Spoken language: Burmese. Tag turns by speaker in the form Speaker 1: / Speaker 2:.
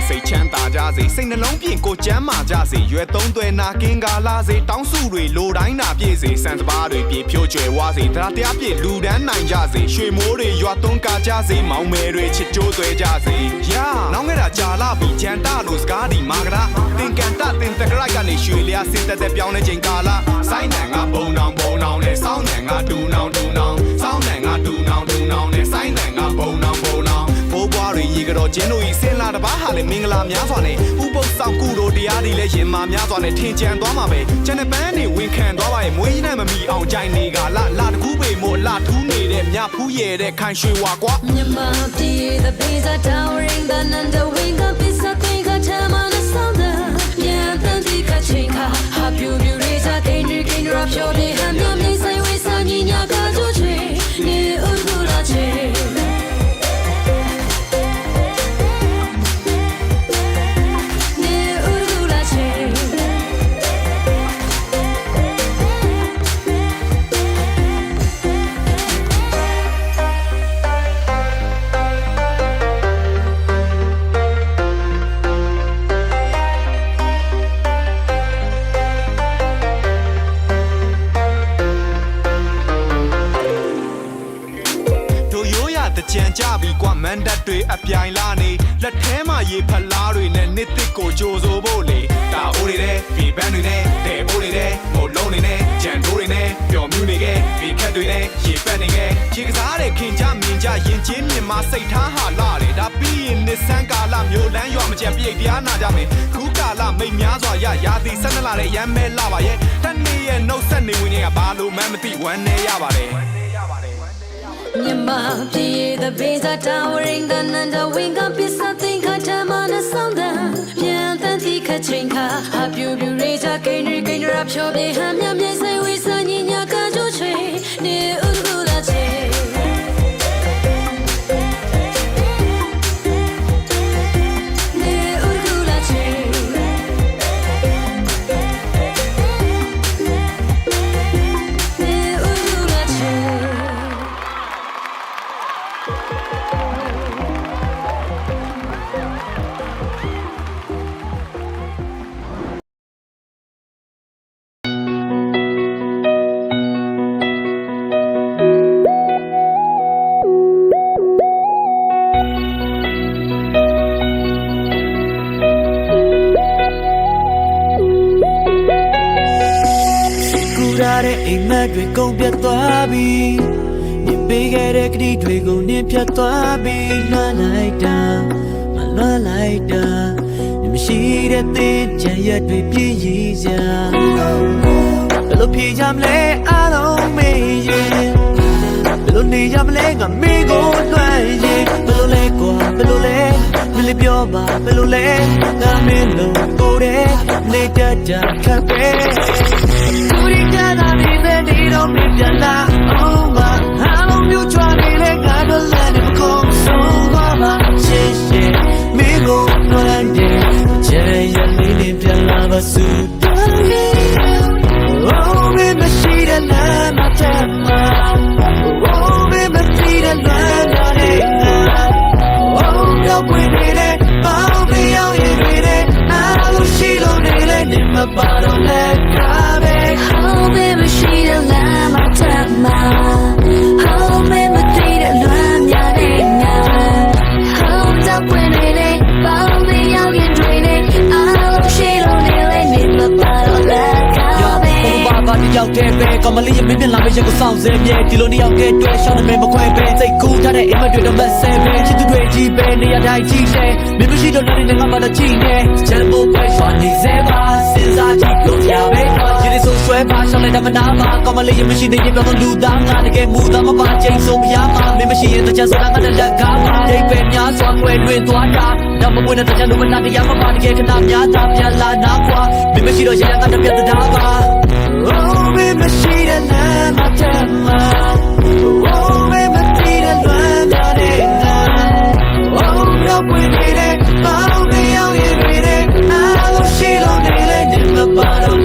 Speaker 1: စိတ်ချမ်းသာကြစေစိတ်နှလုံးပြင်ကိုကျမ်းမာကြစေရွယ်သုံးသွဲနာကင်းကားလာစေတောင်းစုတွေလိုတိုင်းနာပြည့်စေစံစပါးတွေပြေဖြိုးကျွယ်ဝစေတရားတရားပြည့်လူတန်းနိုင်ကြစေရွှေမိုးတွေရွာသွန်းကားကြစေမောင်မယ်တွေချစ်ကြိုးသွဲကြစေယာနောင်ငယ်တာကြာလာပြီးကြံတလို့စကားဒီမာကရာတင်ကန်တတင်တကရိုက်ကနေရွှေလျာစစ်တက်ပြောင်းနေချိန်ကာလာစိုင်းနံကဘုံနောင်နဲ့စောင်းနံကဒူနောင်စောင်းနံကဒူနောင်နဲ့စိုင်းနံကဘုံနောင်ဘိုးဘွားတွေရေကြောကျင်းတို့ဤစင်လာတပားဟာလေမင်္ဂလာများစွာနဲ့ဥပုပ်ဆောင်ကုတို့တရားတွေလည်းရင်မာများစွာနဲ့ထင်ကြံသွားမှာပဲကျန်တဲ့ပန်းတွေဝင်ခံသွားပါရဲ့မွေးကြီးနဲ့မမီအောင်ကြိုင်နေကလာတကူပေမို့လာထူးနေတဲ့မြဖူးရဲတဲ့ခိုင်ရွှေဝါကွာ
Speaker 2: မြန်မာပြည် the pizza towering the under wing the pizza thing got time on the sound yeah then the catching ha beauty raise again rap your day and your me say we say ni nya ga jo chwe ni udula che
Speaker 1: ကြံကြပြီကွာမန်ဒတ်တွေအပြိုင်လာနေလက်ထဲမှာရေဖလားတွေနဲ့နှစ်တစ်ကိုကြိုးစိုးဖို့လေတာအိုးတွေနဲ့ဒီဘန်းတွေနဲ့တဲအိုးတွေနဲ့မို့လုံးတွေနဲ့ကြံတိုးတွေနဲ့ပျော်မြူးနေခဲ့ဒီခက်တွေနဲ့ရေပက်နေခဲ့ခြေကစားတဲ့ခင်ကြမြင်ကြရင်ချင်းမြင်မစိတ်ထားဟာလာတယ်ဒါပြီးရင်နှစ်ဆန်းကာလမျိုးလန်းရွာမကြံပြိတ်တရားနာကြမယ်ခုကာလမိတ်များစွာရာသီ12လတဲ့ရမ်းမဲလာပါရဲ့တနေ့ရဲ့နှုတ်ဆက်နေဝင်တွေကဘာလို့မှမသိဝမ်းနေရပါတယ်
Speaker 2: မြန်မာပြည် the pizza towering the under wing the pizza thing got time on the sound yeah then the catching ha beauty raise again rap your day ham yam say we say ni nya ga jo chwe ni udula che
Speaker 3: အိမ်မက်တွေကုန်ပြတ်သွားပြီမြင်ပေးခဲ့တဲ့ကတိတွေကိုနင်းဖြတ်သွားပြီလွှမ်းလိုက်တာမလွှမ်းလိုက်တာမရှိတဲ့သင်ချင်ရက်တွေပြည့်ရည်စရာဘယ်လိုဖြေကြမလဲအားလုံးမေးရင်ဘယ်လိုနေကြမလဲငါမေးကိုလွှမ်းရင်ဘယ်လိုလဲကွာဘယ်လိုလဲမလေးပြောပါဘယ်လိုလဲငါမင်းလို့ကိုယ်တဲ့နေတတ်တာခက်ပဲသူရိကြတာနေတဲ့ဒီတော့မြင်ပြန်လာအောင်ပါအားလုံးမျိုးချွာနေတဲ့ငါတို့လည်းမကုန်ဆုံးသွားပါရှေ့ရှေ့မင်းကိုလွှမ်းတယ်ချဲရလေးလေးပြန်လာပါစုတော်လေး Oh baby she the love my time Oh baby she the love my day Oh no when it all be on you with it I will she don't need it in my bottle let
Speaker 2: Oh baby she the love my time Oh baby she the love my day Oh don't when it all be on you with it I will she don't need it in my bottle let
Speaker 3: ဘာတယောက်တည်းပဲကောမလေးရဲ့မင်းပြန်လာမယ့်ရက်ကိုစောင့်စဲမြဲဒီလိုနှစ်ယောက်ကတွေ့ရှောင်းနေမယ်မခွဲပဲစိတ်ကူးထားတဲ့အိမ်မက်တွေတော့မဆဲပဲချစ်သူတွေကြီးပဲနေရာတိုင်းကြီးတယ်မင်းမရှိတော့တဲ့ငါမှတော့ကြီးနေချမ်းဖို့ပဲရွာနေစေပါစဉ်းစားကြည့်လို့ရပဲဒီလိုဆိုဆွဲပါရှောင်းလိုက်တဲ့မနာပါကောမလေးရဲ့မရှိတဲ့ရင်ပြောလို့လူသားငါတကယ်မူသားမပါချိန်ဆုံးမရပါမင်းမရှိရင်တချမ်းဆိုတာငါလည်းလက်ကားပါအိမ်ပဲများစွာခွဲလွင်သွားတာတော့မပွင့်တဲ့တချမ်းလို့မနာတရားမပါတကယ်ခဏများတာပြန်လာနာကွာမင်းမရှိတော့ရရငါတပြတ်တာပါOh baby she the love my time Oh baby she the love my day Oh no when it all be on you with it I will she don't need it in my bottle